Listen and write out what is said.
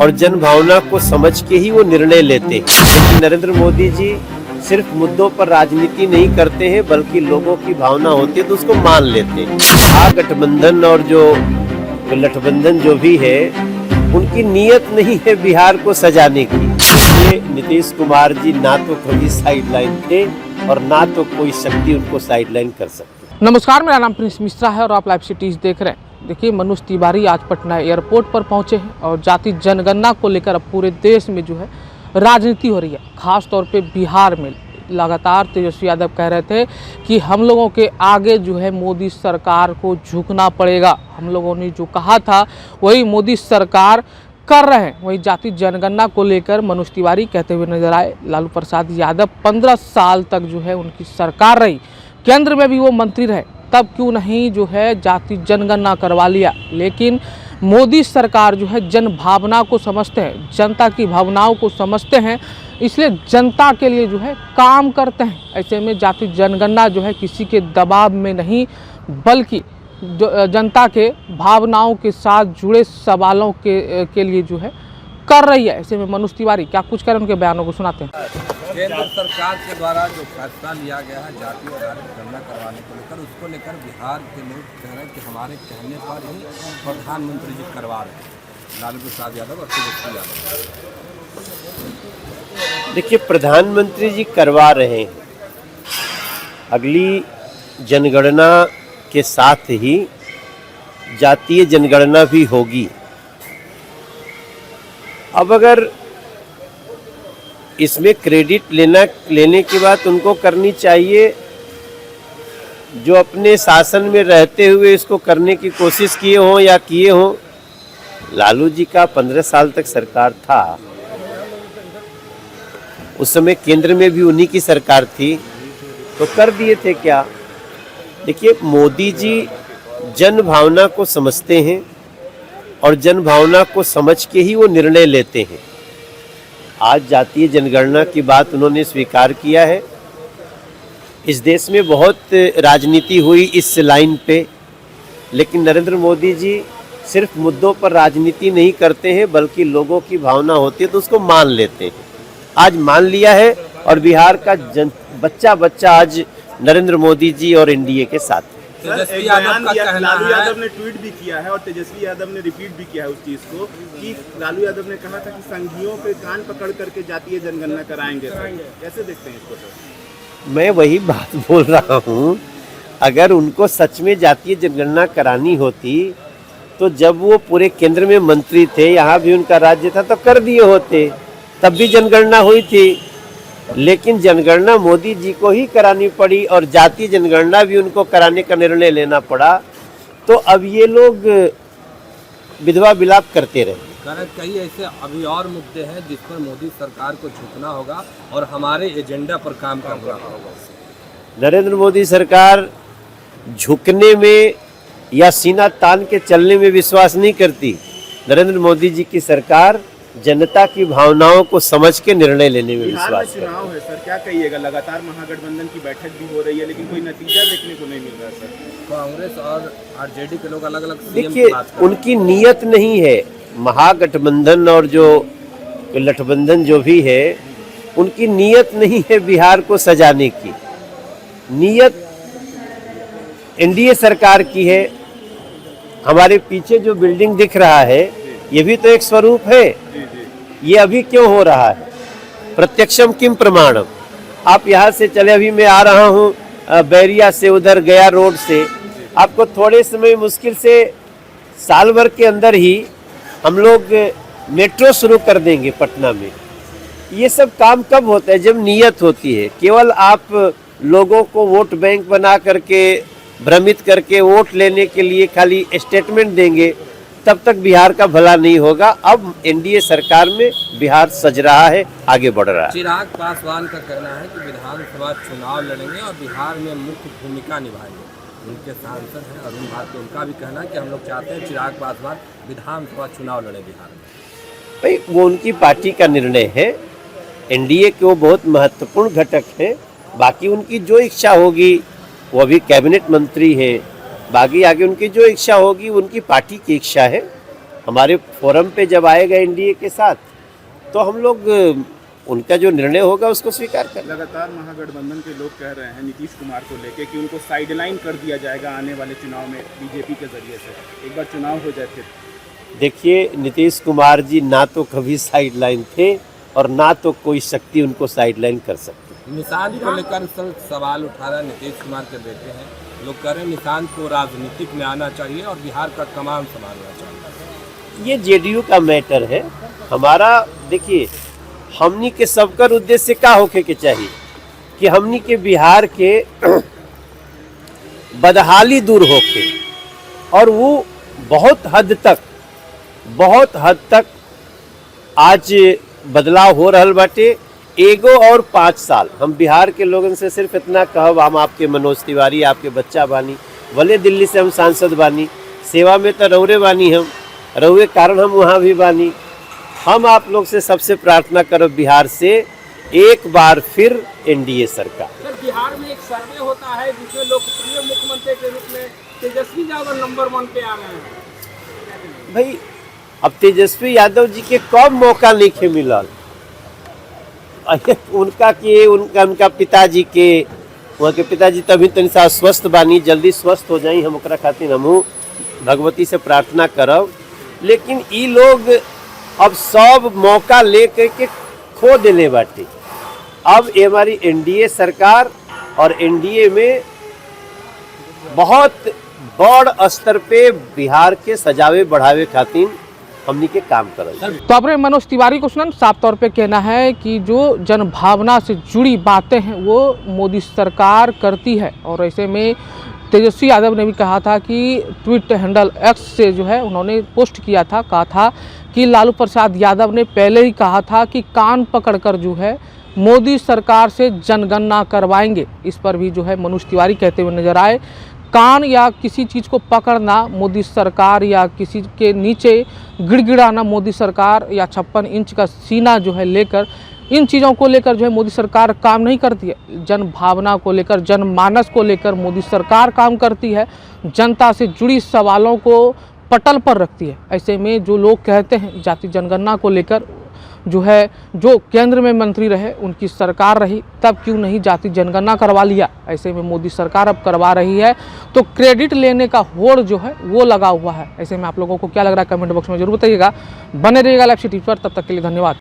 और जन भावना को समझ के ही वो निर्णय लेते हैं। लेकिन नरेंद्र मोदी जी सिर्फ मुद्दों पर राजनीति नहीं करते हैं, बल्कि लोगों की भावना होती है तो उसको मान लेते हैं। महागठबंधन और जो गठबंधन जो भी है, उनकी नीयत नहीं है बिहार को सजाने की। ये नीतीश कुमार जी ना तो कभी साइडलाइन थे और ना तो कोई शक्ति उनको साइडलाइन कर सकती। नमस्कार, मेरा नाम प्रिंस मिश्रा है और आप लाइव सिटीज देख रहे हैं। देखिए, मनोज तिवारी आज पटना एयरपोर्ट पर पहुंचे हैं और जाति जनगणना को लेकर अब पूरे देश में जो है राजनीति हो रही है। खास तौर पे बिहार में लगातार तेजस्वी यादव कह रहे थे कि हम लोगों के आगे जो है मोदी सरकार को झुकना पड़ेगा। हम लोगों ने जो कहा था वही मोदी सरकार कर रहे हैं। वही जाति जनगणना को लेकर मनोज तिवारी कहते हुए नजर आए। लालू प्रसाद यादव 15 साल तक जो है उनकी सरकार रही, केंद्र में भी वो मंत्री रहे, तब क्यों नहीं जो है जाति जनगणना करवा लिया। लेकिन मोदी सरकार जो है जन भावना को समझते हैं, जनता की भावनाओं को समझते हैं, इसलिए जनता के लिए जो है काम करते हैं। ऐसे में जाति जनगणना जो है किसी के दबाव में नहीं, बल्कि जनता के भावनाओं के साथ जुड़े सवालों के लिए जो है कर रही है। ऐसे में मनोज तिवारी क्या कुछ करें, उनके बयानों को सुनाते हैं। केंद्र सरकार के द्वारा जो फैसला लिया गया है जाति आधारित गणना करवाने को लेकर, उसको लेकर बिहार के लोग कह रहे हैं कि हमारे कहने पर ही प्रधानमंत्री जी करवा रहे हैं, लालू प्रसाद यादव और तेजस्वी यादव। देखिए, प्रधानमंत्री जी करवा रहे हैं, अगली जनगणना के साथ ही जातीय जनगणना भी होगी। अब अगर इसमें क्रेडिट लेने की बात उनको करनी चाहिए जो अपने शासन में रहते हुए इसको करने की कोशिश किए हों या किए हों। लालू जी का 15 साल तक सरकार था, उस समय केंद्र में भी उन्हीं की सरकार थी, तो कर दिए थे क्या। देखिए, मोदी जी जन भावना को समझते हैं और जन भावना को समझ के ही वो निर्णय लेते हैं। आज जातीय जनगणना की बात उन्होंने स्वीकार किया है। इस देश में बहुत राजनीति हुई इस लाइन पे, लेकिन नरेंद्र मोदी जी सिर्फ मुद्दों पर राजनीति नहीं करते हैं, बल्कि लोगों की भावना होती है तो उसको मान लेते हैं। आज मान लिया है और बिहार का बच्चा बच्चा आज नरेंद्र मोदी जी और एनडीए के साथ है। तेजस्वी लालू यादव ने ट्वीट भी किया है और तेजस्वी यादव ने रिपीट भी किया है उस चीज को कि लालू यादव ने कहा था कि संघियों पे कान पकड़ करके जातीय जनगणना कराएंगे। कैसे देखते हैं इसको सर? मैं वही बात बोल रहा हूँ, अगर उनको सच में जातीय जनगणना करानी होती तो जब वो पूरे केंद्र में मंत्री थे, यहाँ भी उनका राज्य था, तो कर दिए होते, तब भी जनगणना हुई थी। लेकिन जनगणना मोदी जी को ही करानी पड़ी और जातीय जनगणना भी उनको कराने का निर्णय लेना पड़ा, तो अब ये लोग विधवा विलाप करते रहे। कई ऐसे अभी और मुद्दे हैं जिस पर मोदी सरकार को झुकना होगा और हमारे एजेंडा पर काम करना होगा। नरेंद्र मोदी सरकार झुकने में या सीना तान के चलने में विश्वास नहीं करती। नरेंद्र मोदी जी की सरकार जनता की भावनाओं को समझ के निर्णय लेने में विश्वास है। चुनाव है सर, क्या कहिएगा? लगातार महागठबंधन की बैठक भी हो रही है, लेकिन कोई नतीजा देखने को नहीं मिल रहा सर। कांग्रेस और आरजेडी के लोग अलग अलग देखिए, उनकी नीयत नहीं है। महागठबंधन और जो गठबंधन जो भी है, उनकी नीयत नहीं है बिहार को सजाने की। नीयत एनडीए सरकार की है। हमारे पीछे जो बिल्डिंग दिख रहा है, ये भी तो एक स्वरूप है। ये अभी क्यों हो रहा है? प्रत्यक्षम किम प्रमाणम। आप यहाँ से चले, अभी मैं आ रहा हूँ बैरिया से, उधर गया रोड से, आपको थोड़े समय, मुश्किल से साल भर के अंदर ही हम लोग मेट्रो शुरू कर देंगे पटना में। ये सब काम कब होता है? जब नीयत होती है। केवल आप लोगों को वोट बैंक बना करके, भ्रमित करके वोट लेने के लिए खाली स्टेटमेंट देंगे, तब तक बिहार का भला नहीं होगा। अब एनडीए सरकार में बिहार सज रहा है, आगे बढ़ रहा है। चिराग पासवान का कहना है कि विधानसभा चुनाव लड़ेंगे और बिहार में मुख्य भूमिका निभाएंगे। उनके सांसद हैं अरुण भारती, उनका भी कहना है कि हम लोग चाहते हैं चिराग पासवान विधानसभा चुनाव लड़े बिहार में। भाई, वो उनकी पार्टी का निर्णय है। एनडीए के वो बहुत महत्वपूर्ण घटक हैं। बाकी उनकी जो इच्छा होगी, वो अभी कैबिनेट मंत्री हैं, बाकी आगे उनकी जो इच्छा होगी उनकी पार्टी की इच्छा है, हमारे फोरम पे जब आएगा एनडीए के साथ तो हम लोग उनका जो निर्णय होगा उसको स्वीकार कर। लगातार महागठबंधन के लोग कह रहे हैं नीतीश कुमार को लेके कि उनको साइडलाइन कर दिया जाएगा आने वाले चुनाव में बीजेपी के जरिए से, एक बार चुनाव हो जाए फिर। देखिए, नीतीश कुमार जी ना तो कभी साइडलाइन थे और ना तो कोई शक्ति उनको साइडलाइन कर सकती। निशांत को लेकर सवाल उठा रहा नीतीश कुमार के बेटे हैं, लोग कह रहे हैं निशांत को राजनीतिक में आना चाहिए और बिहार का कमान संभालना चाहिए। ये जेडीयू का मैटर है। हमारा देखिए, हमनी के सबकर उद्देश्य क्या होके के चाहिए कि हमनी के बिहार के बदहाली दूर होके, और वो बहुत हद तक आज बदलाव हो रहल बाटे। एगो और 5 साल हम बिहार के लोगन से सिर्फ इतना कहब, हम आपके मनोज तिवारी आपके बच्चा बानी, भले दिल्ली से हम सांसद बानी, सेवा में तो रौरे बानी, हम रौरे कारण हम वहाँ भी बानी। हम आप लोग से सबसे प्रार्थना करो बिहार से एक बार फिर एनडीए सरकार। सर, बिहार में एक सर्वे होता है जिसमें लोकप्रिय मुख्यमंत्री के रूप में तेजस्वी यादव नंबर 1 पे आ रहे हैं। भाई, अब तेजस्वी यादव जी के कब मौका नहीं मिलल, उनका पिताजी के, वहाँ के पिताजी तभी तनी सा स्वस्थ बानी, जल्दी स्वस्थ हो जाई, हम ओकरा खातिर हमहू भगवती से प्रार्थना करब। लेकिन ई लोग अब सब मौका ले करके खो देले बाटे। अब हमारी एनडीए सरकार और एनडीए में बहुत बड़ स्तर पे बिहार के सजावे बढ़ावे खातिर हमनी के काम करल। तो आपने मनोज तिवारी को सुना, साफ तौर पे कहना है कि जो जनभावना से जुड़ी बातें हैं वो मोदी सरकार करती है। और ऐसे में तेजस्वी यादव ने भी कहा था कि ट्वीट हैंडल एक्स से जो है उन्होंने पोस्ट किया था, कहा था कि लालू प्रसाद यादव ने पहले ही कहा था कि कान पकड़कर जो है मोदी सरकार से जनगणना करवाएंगे। इस पर भी जो है मनोज तिवारी कहते हुए नजर आए। कान या किसी चीज़ को पकड़ना मोदी सरकार या किसी के नीचे गिड़गिड़ाना मोदी सरकार या 56 इंच का सीना जो है लेकर, इन चीज़ों को लेकर जो है मोदी सरकार काम नहीं करती है। जन भावना को लेकर, जनमानस को लेकर मोदी सरकार काम करती है, जनता से जुड़ी सवालों को पटल पर रखती है। ऐसे में जो लोग कहते हैं जाति जनगणना को लेकर जो है, जो केंद्र में मंत्री रहे उनकी सरकार रही तब क्यों नहीं जाति जनगणना करवा लिया, ऐसे में मोदी सरकार अब करवा रही है। तो क्रेडिट लेने का होड़ जो है वो लगा हुआ है। ऐसे में आप लोगों को क्या लग रहा है कमेंट बॉक्स में जरूर बताइएगा। बने रहिएगा लाइव सिटी पर, तब तक के लिए धन्यवाद।